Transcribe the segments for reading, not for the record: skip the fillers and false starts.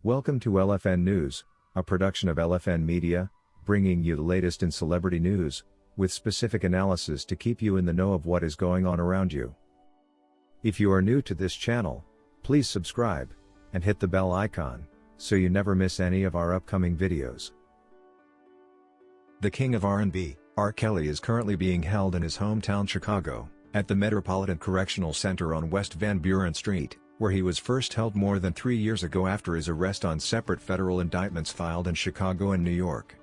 Welcome to LFN News, a production of LFN Media, bringing you the latest in celebrity news, with specific analysis to keep you in the know of what is going on around you. If you are new to this channel, please subscribe, and hit the bell icon, so you never miss any of our upcoming videos. The king of R&B, R. Kelly, is currently being held in his hometown Chicago, at the Metropolitan Correctional Center on West Van Buren Street, where he was first held more than 3 years ago after his arrest on separate federal indictments filed in Chicago and New York.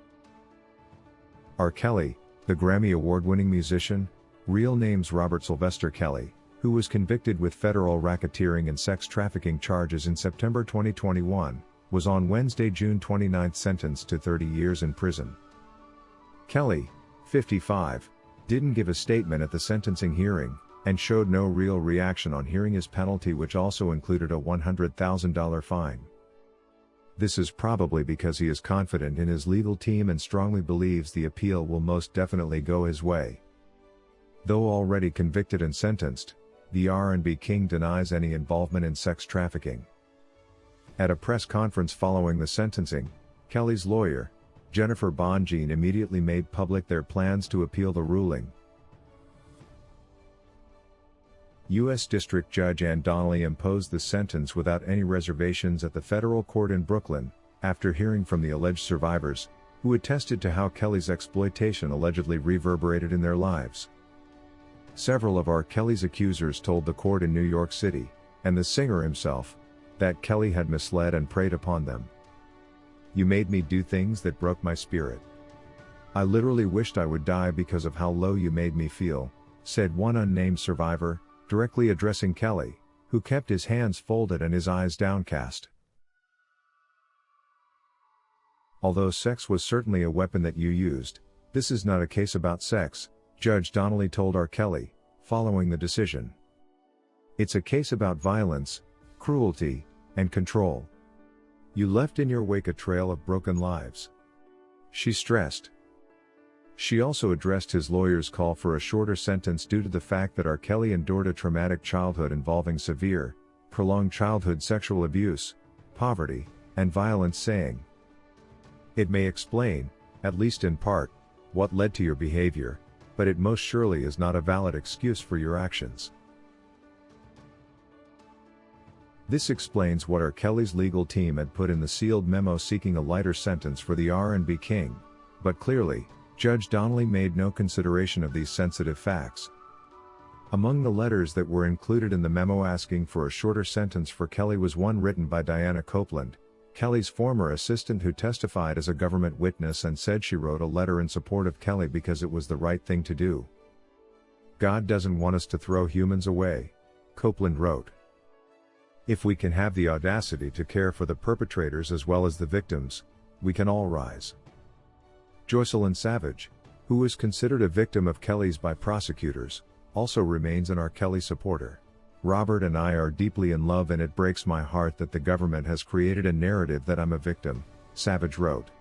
R. Kelly, the Grammy Award-winning musician, real name's Robert Sylvester Kelly, who was convicted with federal racketeering and sex trafficking charges in September 2021, was on Wednesday, June 29 sentenced to 30 years in prison. Kelly, 55, didn't give a statement at the sentencing hearing, and showed no real reaction on hearing his penalty, which also included a $100,000 fine. This is probably because he is confident in his legal team and strongly believes the appeal will most definitely go his way. Though already convicted and sentenced, the R&B king denies any involvement in sex trafficking. At a press conference following the sentencing, Kelly's lawyer, Jennifer Bonjean, immediately made public their plans to appeal the ruling. U.S. District Judge Ann Donnelly imposed the sentence without any reservations at the federal court in Brooklyn, after hearing from the alleged survivors, who attested to how Kelly's exploitation allegedly reverberated in their lives. Several of R. Kelly's accusers told the court in New York City, and the singer himself, that Kelly had misled and preyed upon them. "You made me do things that broke my spirit. I literally wished I would die because of how low you made me feel," said one unnamed survivor, directly addressing Kelly, who kept his hands folded and his eyes downcast. "Although sex was certainly a weapon that you used, this is not a case about sex," Judge Donnelly told R. Kelly, following the decision. "It's a case about violence, cruelty, and control. You left in your wake a trail of broken lives," she stressed. She also addressed his lawyer's call for a shorter sentence due to the fact that R. Kelly endured a traumatic childhood involving severe, prolonged childhood sexual abuse, poverty, and violence, saying, "It may explain, at least in part, what led to your behavior, but it most surely is not a valid excuse for your actions." This explains what R. Kelly's legal team had put in the sealed memo seeking a lighter sentence for the R&B king, but clearly, Judge Donnelly made no consideration of these sensitive facts. Among the letters that were included in the memo asking for a shorter sentence for Kelly was one written by Diana Copeland, Kelly's former assistant, who testified as a government witness and said she wrote a letter in support of Kelly because it was the right thing to do. "God doesn't want us to throw humans away," Copeland wrote. "If we can have the audacity to care for the perpetrators as well as the victims, we can all rise." Joycelyn Savage, who was considered a victim of Kelly's by prosecutors, also remains an R. Kelly supporter. "Robert and I are deeply in love, and it breaks my heart that the government has created a narrative that I'm a victim," Savage wrote.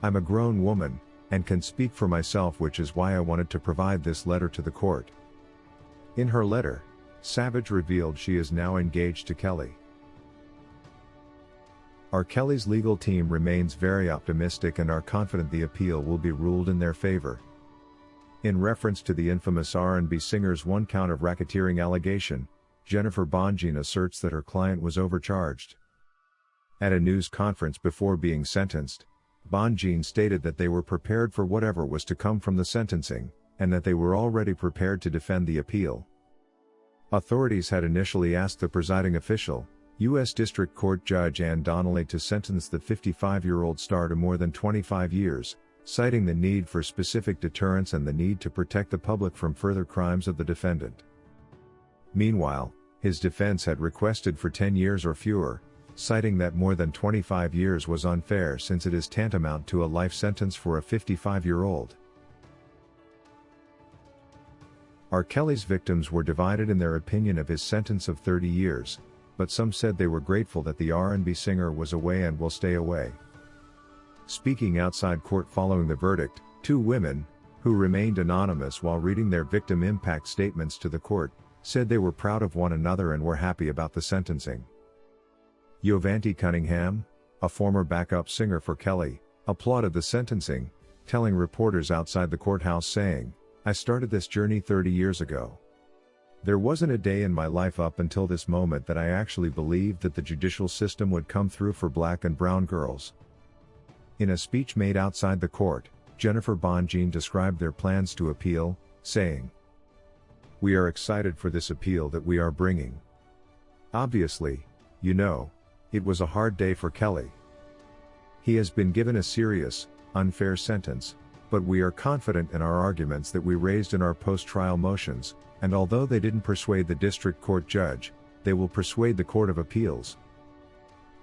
"I'm a grown woman, and can speak for myself, which is why I wanted to provide this letter to the court." In her letter, Savage revealed she is now engaged to Kelly. R. Kelly's legal team remains very optimistic and are confident the appeal will be ruled in their favor. In reference to the infamous R&B singer's one count of racketeering allegation, Jennifer Bonjean asserts that her client was overcharged. At a news conference before being sentenced, Bonjean stated that they were prepared for whatever was to come from the sentencing, and that they were already prepared to defend the appeal. Authorities had initially asked the presiding official, U.S. District Court Judge Ann Donnelly, to sentence the 55-year-old star to more than 25 years, citing the need for specific deterrence and the need to protect the public from further crimes of the defendant. Meanwhile, his defense had requested for 10 years or fewer, citing that more than 25 years was unfair since it is tantamount to a life sentence for a 55-year-old. R. Kelly's victims were divided in their opinion of his sentence of 30 years, but some said they were grateful that the R&B singer was away and will stay away. Speaking outside court following the verdict, two women, who remained anonymous while reading their victim impact statements to the court, said they were proud of one another and were happy about the sentencing. Yovanti Cunningham, a former backup singer for Kelly, applauded the sentencing, telling reporters outside the courthouse saying, "I started this journey 30 years ago. There wasn't a day in my life up until this moment that I actually believed that the judicial system would come through for black and brown girls." In a speech made outside the court, Jennifer Bonjean described their plans to appeal, saying, "We are excited for this appeal that we are bringing. Obviously, it was a hard day for Kelly. He has been given a serious, unfair sentence, but we are confident in our arguments that we raised in our post-trial motions, and although they didn't persuade the district court judge, they will persuade the Court of Appeals.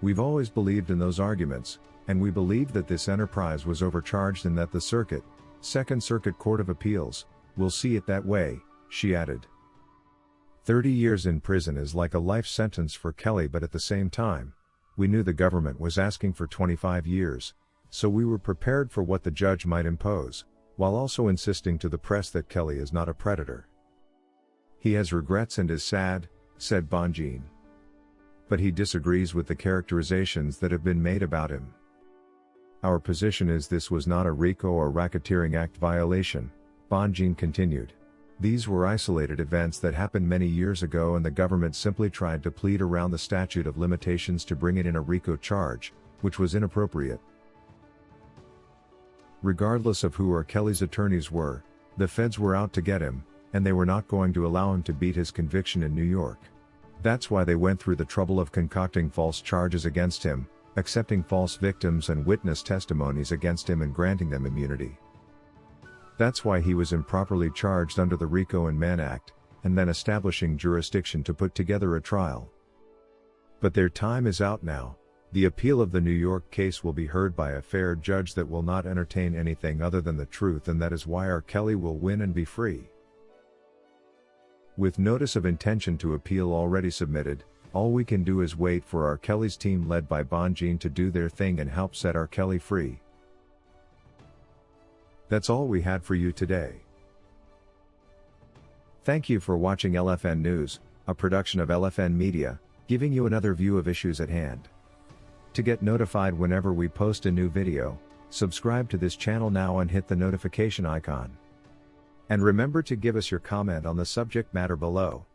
We've always believed in those arguments, and we believe that this enterprise was overcharged and that the Second Circuit Court of Appeals, will see it that way," she added. 30 years in prison is like a life sentence for Kelly, but at the same time, we knew the government was asking for 25 years, so we were prepared for what the judge might impose, while also insisting to the press that Kelly is not a predator. "He has regrets and is sad," said Bonjean. "But he disagrees with the characterizations that have been made about him. Our position is this was not a RICO or Racketeering Act violation," Bonjean continued. "These were isolated events that happened many years ago, and the government simply tried to plead around the statute of limitations to bring it in a RICO charge, which was inappropriate." Regardless of who R. Kelly's attorneys were, the feds were out to get him, and they were not going to allow him to beat his conviction in New York. That's why they went through the trouble of concocting false charges against him, accepting false victims and witness testimonies against him and granting them immunity. That's why he was improperly charged under the RICO and Mann Act, and then establishing jurisdiction to put together a trial. But their time is out now. The appeal of the New York case will be heard by a fair judge that will not entertain anything other than the truth, and that is why R. Kelly will win and be free. With notice of intention to appeal already submitted, all we can do is wait for R. Kelly's team led by Bonjean to do their thing and help set R. Kelly free. That's all we had for you today. Thank you for watching LFN News, a production of LFN Media, giving you another view of issues at hand. To get notified whenever we post a new video, subscribe to this channel now and hit the notification icon. And remember to give us your comment on the subject matter below.